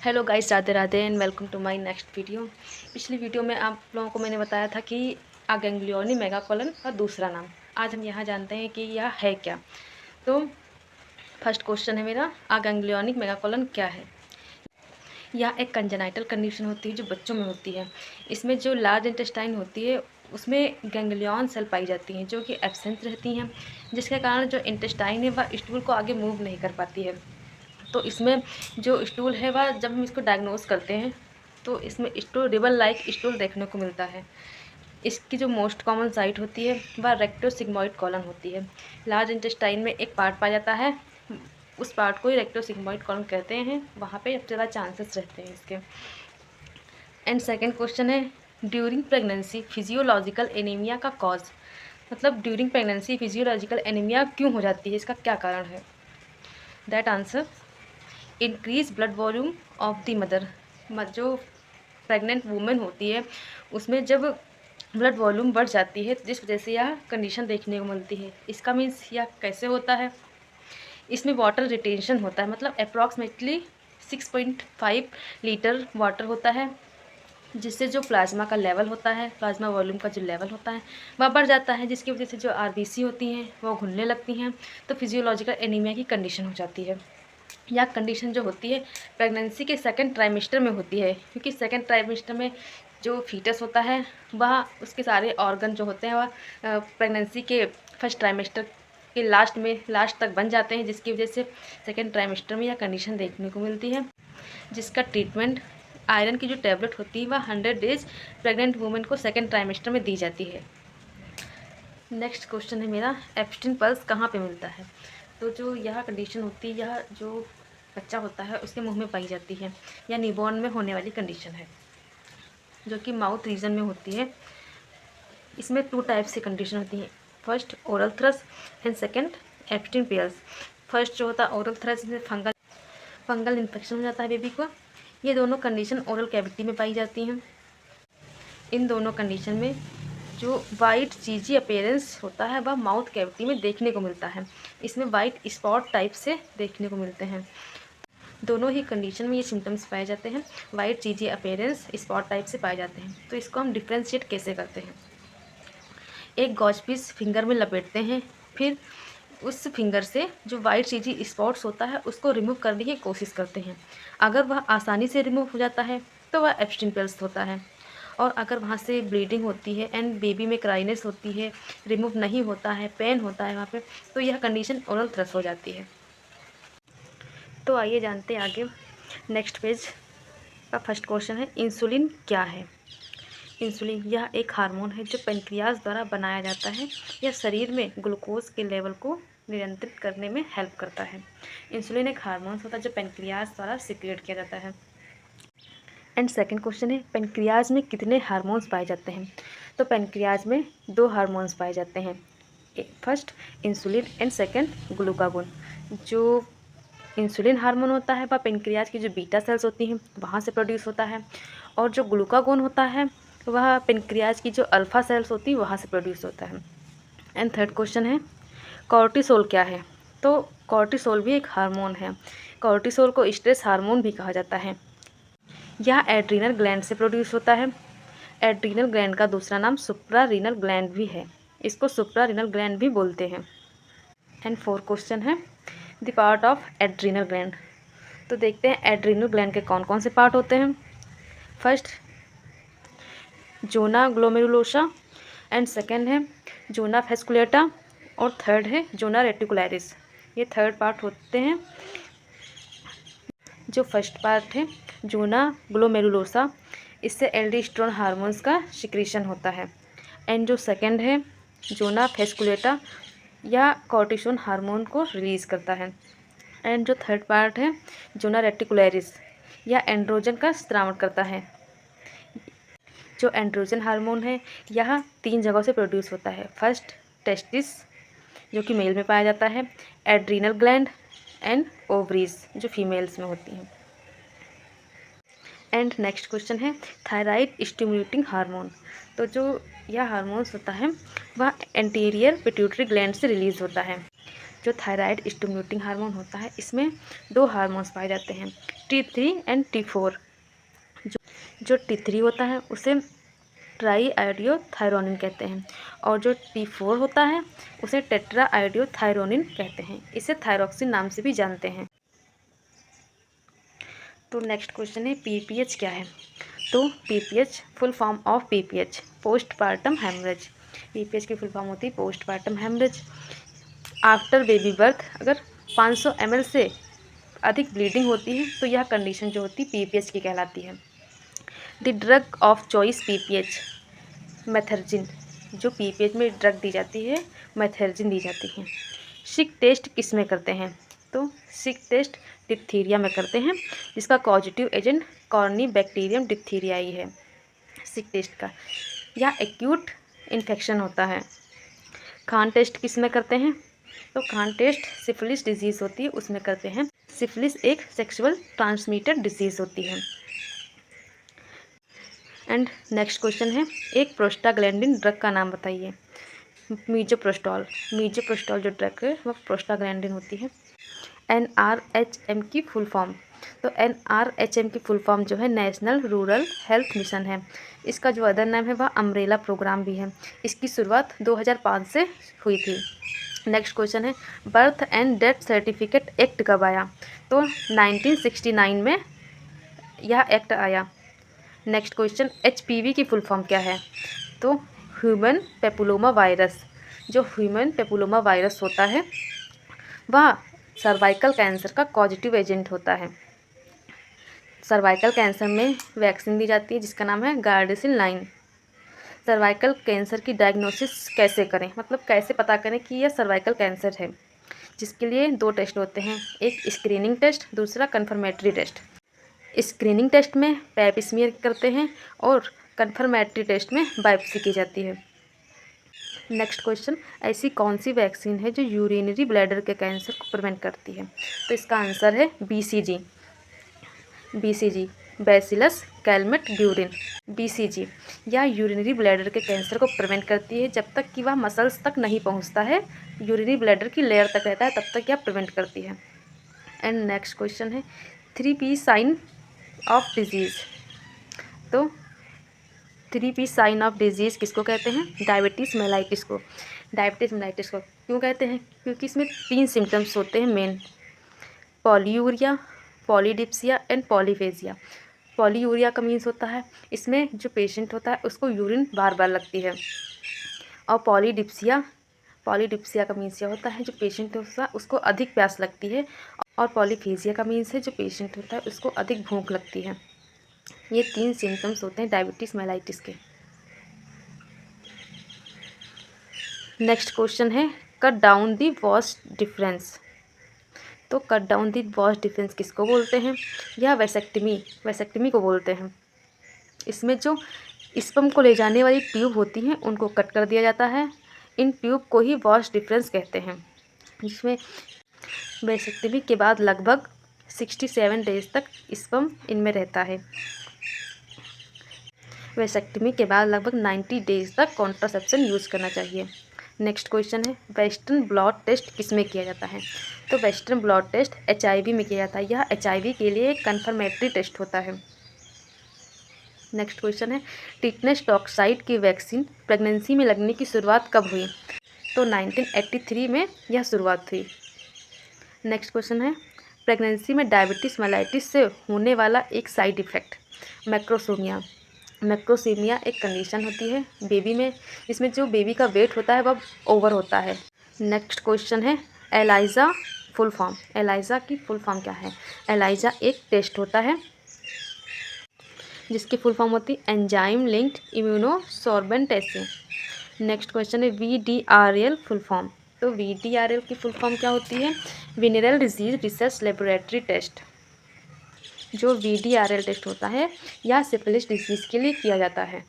Hello guys, Radhe Radhe and welcome to my next video. पिछली video में आप लोगों को मैंने बताया था कि अगेंग्लियोनी मेगाकोलन का दूसरा नाम। आज हम यहाँ जानते हैं कि यह है क्या। तो फर्स्ट क्वेश्चन है मेरा, अगेंग्लियोनिक मेगाकोलन क्या है। यह एक कंजेनाइटल कंडीशन होती है जो बच्चों में होती है। इसमें जो लार्ज इंटेस्टाइन होती है उसमें गैंग्लियन सेल पाई जाती हैं जो कि एब्सेंट रहती हैं, जिसके कारण जो इंटेस्टाइन है वह स्टूल को आगे मूव नहीं कर पाती है। तो इसमें जो स्टूल है वह जब हम इसको डायग्नोस करते हैं तो इसमें स्टूल रिबन लाइक स्टूल देखने को मिलता है। इसकी जो मोस्ट कॉमन साइट होती है वह रेक्टो सिग्मोइड कॉलन होती है। लार्ज इंटेस्टाइन में एक पार्ट पाया जाता है, उस पार्ट को ही रेक्टो सिग्मोइड कॉलन कहते हैं। वहाँ पे ज़्यादा चांसेस रहते हैं इसके। एंड सेकेंड क्वेश्चन है, ड्यूरिंग प्रेगनेंसी फिजियोलॉजिकल एनीमिया का कॉज। मतलब ड्यूरिंग प्रेगनेंसी फिजियोलॉजिकल एनीमिया क्यों हो जाती है, इसका क्या कारण है। That answer, increase blood volume of the mother. जो प्रेग्नेंट वूमेन होती है उसमें जब ब्लड वॉल्यूम बढ़ जाती है जिस वजह से यह कंडीशन देखने को मिलती है। इसका मीन्स यह कैसे होता है, इसमें वाटर रिटेंशन होता है। मतलब अप्रॉक्सीमेटली 6.5 लीटर वाटर होता है, जिससे जो प्लाज्मा का लेवल होता है, प्लाज्मा वॉल्यूम का जो लेवल होता है वह बढ़ जाता है, जिसकी वजह से जो आरबीसी होती हैं वो घुलने लगती हैं। तो फिजियोलॉजिकल एनीमिया की कंडीशन हो जाती है। यह कंडीशन जो होती है प्रेगनेंसी के सेकंड ट्राइमेस्टर में होती है, क्योंकि सेकंड ट्राइमेस्टर में जो फीटस होता है वह उसके सारे ऑर्गन जो होते हैं वह प्रेगनेंसी के फर्स्ट ट्राइमेस्टर के लास्ट तक बन जाते हैं, जिसकी वजह से सेकंड ट्राइमेस्टर में यह कंडीशन देखने को मिलती है। जिसका ट्रीटमेंट आयरन की जो टैबलेट होती है वह 100 डेज प्रेग्नेंट वुमेन को सेकंड ट्राइमेस्टर में दी जाती है। नेक्स्ट क्वेश्चन है मेरा, एब्स्टिन पल्स कहाँ पे मिलता है। तो जो यह कंडीशन होती है, यह जो बच्चा होता है उसके मुंह में पाई जाती है, या न्यूबॉर्न में होने वाली कंडीशन है जो कि माउथ रीजन में होती है। इसमें 2 टाइप से कंडीशन होती है, first oral thrush and second absent pulse. First जो होता है ओरल थ्रस में फंगल इन्फेक्शन हो जाता है बेबी को। ये दोनों कंडीशन ओरल कैविटी में पाई जाती हैं। इन दोनों कंडीशन में जो वाइट चीजी अपीयरेंस होता है वह माउथ कैविटी में देखने को मिलता है। इसमें वाइट स्पॉट टाइप से देखने को मिलते हैं। दोनों ही कंडीशन में ये सिम्टम्स पाए जाते हैं, वाइट चीजी अपीयरेंस स्पॉट टाइप से पाए जाते हैं। तो इसको हम डिफ्रेंशिएट कैसे करते हैं। एक गॉज पीस फिंगर में लपेटते हैं, फिर उस फिंगर से जो वाइट चीजी स्पॉट्स होता है उसको रिमूव करने की कोशिश करते हैं। अगर वह आसानी से रिमूव हो जाता है तो वह एब्स्टिन पल्स होता है, और अगर वहाँ से ब्लीडिंग होती है एंड बेबी में क्राइनेस होती है, रिमूव नहीं होता है, पेन होता है वहाँ पे, तो यह कंडीशन ओरल थ्रस हो जाती है। तो आइए जानते हैं आगे। नेक्स्ट पेज का फर्स्ट क्वेश्चन है, इंसुलिन क्या है। इंसुलिन यह एक हार्मोन है जो पेनक्रियाज द्वारा बनाया जाता है। यह शरीर में ग्लूकोज के लेवल को नियंत्रित करने में हेल्प करता है। इंसुलिन एक हार्मोन होता है जो पेनक्रियाज द्वारा सिक्रिएट किया जाता है। एंड सेकंड क्वेश्चन है, पेनक्रियाज में कितने हार्मोन्स पाए जाते हैं। तो पेनक्रियाज में 2 हार्मोन्स पाए जाते हैं, first insulin and second glucagon. जो इंसुलिन हार्मोन होता है वह पेनक्रियाज की जो बीटा सेल्स होती हैं वहाँ से प्रोड्यूस होता है, और जो ग्लूकागोन होता है वह पेनक्रियाज की जो अल्फा सेल्स होती है वहाँ से प्रोड्यूस होता है। एंड थर्ड क्वेश्चन है, कॉर्टिसोल क्या है। तो कॉर्टिसोल भी एक हार्मोन है। कॉर्टिसोल को स्ट्रेस हार्मोन भी कहा जाता है। यह एड्रीनल ग्लैंड से प्रोड्यूस होता है। एड्रीनल ग्लैंड का दूसरा नाम सुप्रारीनल ग्लैंड भी है, इसको सुप्रारीनल ग्लैंड भी बोलते हैं। एंड फोर्थ क्वेश्चन है, the part of adrenal gland. तो देखते हैं एड्रीनल ग्लैंड के कौन कौन से पार्ट होते हैं। First zona glomerulosa, and second है जोना फेस्कुलेटा, और थर्ड है जोना रेटिकुलरिस। ये थर्ड पार्ट होते हैं। जो फर्स्ट पार्ट है जोना ग्लोमेरुलोसा, इससे एल्डोस्टेरोन हार्मोन्स का सिक्रीशन होता है। एंड जो सेकंड है जोना फेस्कुलेटा, या कॉर्टिसोन हार्मोन को रिलीज़ करता है। एंड जो थर्ड पार्ट है जोना रेटिकुलरिस, या एंड्रोजन का स्त्रावण करता है। जो एंड्रोजन हार्मोन है यह 3 जगहों से प्रोड्यूस होता है। फर्स्ट टेस्टिस जो कि मेल में पाया जाता है, एड्रीनल ग्लैंड एंड ओवरीज जो फीमेल्स में होती हैं। एंड नेक्स्ट क्वेश्चन है, थायराइड स्टिमुलेटिंग हार्मोन। तो जो यह हार्मोन्स होता है वह एंटीरियर पिट्यूटरी ग्लैंड से रिलीज होता है। जो थायराइड स्टिमुलेटिंग हार्मोन होता है, इसमें 2 हार्मोन्स पाए जाते हैं, T3 एंड T4। जो T3 होता है उसे ट्राई आयोडियोथायरोनिन कहते हैं, और जो T4 होता है उसे टेट्रा आयोडियोथायरोनिन कहते हैं। इसे थायरॉक्सिन नाम से भी जानते हैं। तो नेक्स्ट क्वेश्चन है PPH क्या है। तो PPH full form of PPH postpartum haemorrhage. PPH की फुल फॉर्म होती है postpartum haemorrhage. After baby birth अगर 500 ml से अधिक ब्लीडिंग होती है तो यह कंडीशन जो होती है PPH की कहलाती है। The drug of choice PPH मेथर्जिन। जो PPH में ड्रग दी जाती है मेथर्जिन दी जाती है। सिक टेस्ट किस में करते हैं। तो सिक टेस्ट डिप्थीरिया में करते हैं, जिसका कॉजेटिव एजेंट कॉर्नीबैक्टीरियम डिप्थीरियाई है सिक टेस्ट का। यह एक्यूट इन्फेक्शन होता है। खान टेस्ट किस में करते हैं। तो खान टेस्ट सिफिलिस डिजीज़ होती है उसमें करते हैं। सिफिलिस एक सेक्सुअल ट्रांसमिटेड डिजीज़ होती है। एंड नेक्स्ट क्वेश्चन है एक प्रोस्टाग्लैंडिन ड्रग का नाम बताइए। मीजोप्रोस्टॉल। मीजोप्रोस्टॉल जो ड्रग है वह प्रोस्टाग्लैंडिन होती है। NRHM की फुल फॉर्म। तो NRHM की फुल फॉर्म जो है नेशनल रूरल हेल्थ मिशन है। इसका जो अदर नाम है वह अम्ब्रेला प्रोग्राम भी है। इसकी शुरुआत 2005 से हुई थी। नेक्स्ट क्वेश्चन है birth and death certificate act कब आया। तो 1969 में यह एक्ट आया। नेक्स्ट क्वेश्चन HPV की फुल फॉर्म क्या है। तो ह्यूमन पेपुलोमा वायरस। जो ह्यूमन पेपुलोमा वायरस होता है वह सर्वाइकल कैंसर का कॉजेटिव एजेंट होता है। सर्वाइकल कैंसर में वैक्सीन दी जाती है जिसका नाम है गार्डेसिल 9। सर्वाइकल कैंसर की डायग्नोसिस कैसे करें, मतलब कैसे पता करें कि यह सर्वाइकल कैंसर है, जिसके लिए 2 टेस्ट होते हैं, एक स्क्रीनिंग टेस्ट, दूसरा कन्फर्मेटरी टेस्ट। स्क्रीनिंग टेस्ट में पैप स्मीयर करते हैं और कन्फर्मेटरी टेस्ट में बायोप्सी की जाती है। नेक्स्ट क्वेश्चन ऐसी कौन सी वैक्सीन है जो यूरिनरी ब्लैडर के कैंसर को प्रिवेंट करती है। तो इसका आंसर है BCG। Bacillus Calmette Guérin. BCG या यूरिनरी ब्लैडर के कैंसर को प्रिवेंट करती है जब तक कि वह मसल्स तक नहीं पहुंचता है, यूरिनरी ब्लैडर की लेयर तक रहता है तब तक यह प्रिवेंट करती है। एंड नेक्स्ट क्वेश्चन है 3P साइन ऑफ डिजीज़। तो 3P साइन ऑफ डिजीज़ किसको कहते हैं। डायबिटीज़ मेलाइटिस को। डायबिटीज़ मेलाइटिस को क्यों कहते हैं, क्योंकि इसमें 3 सिम्टम्स होते हैं main, polyuria, polydipsia and polyphagia. Polyuria का मीन्स होता है इसमें जो पेशेंट होता है उसको यूरिन बार बार लगती है, और पॉलीडिप्सिया का मीन्स यह होता है जो पेशेंट होता है उसको अधिक प्यास लगती है, और पॉलीफेजिया का मीन्स है जो पेशेंट होता है उसको अधिक भूख लगती है। ये 3 सिम्टम्स होते हैं डायबिटीज़ मेलाइटिस के। नेक्स्ट क्वेश्चन है cut down the wash difference. तो cut down the wash difference किसको बोलते हैं। यह वैसेक्टमी को बोलते हैं। इसमें जो स्पर्म को ले जाने वाली ट्यूब होती हैं उनको कट कर दिया जाता है। इन ट्यूब को ही वॉश डिफरेंस कहते हैं, जिसमें वैसेक्टमी के बाद लगभग 67 डेज तक स्पर्म इनमें रहता है। वैसेक्टमी के बाद लगभग 90 डेज तक कॉन्ट्रासेप्शन यूज़ करना चाहिए। नेक्स्ट क्वेश्चन है वेस्टर्न ब्लॉट टेस्ट किस में किया जाता है। तो वेस्टर्न ब्लॉट टेस्ट HIV में किया जाता है। यह HIV के लिए एक कन्फर्मेटरी टेस्ट होता है। नेक्स्ट क्वेश्चन है टिटनेस टॉक्साइड की वैक्सीन प्रेगनेंसी में लगने की शुरुआत कब हुई। तो 1983 में यह शुरुआत हुई। नेक्स्ट क्वेश्चन है प्रेगनेंसी में डायबिटीज़ मेलाइटिस से होने वाला एक साइड इफ़ेक्ट मैक्रोसोमिया। मैक्रोसीमिया एक कंडीशन होती है बेबी में, जिसमें जो बेबी का वेट होता है वह ओवर होता है। नेक्स्ट क्वेश्चन है एलाइजा फुल फॉर्म। एलाइजा की फुल फॉर्म क्या है। एलाइजा एक टेस्ट होता है जिसकी फुल फॉर्म होती है enzyme linked immunosorbent test. Next question है VDRL फुल फॉर्म। तो VDRL की फुल फॉर्म क्या होती है venereal disease research laboratory test. जो VDRL टेस्ट होता है यह सिफिलिस डिजीज़ के लिए किया जाता है।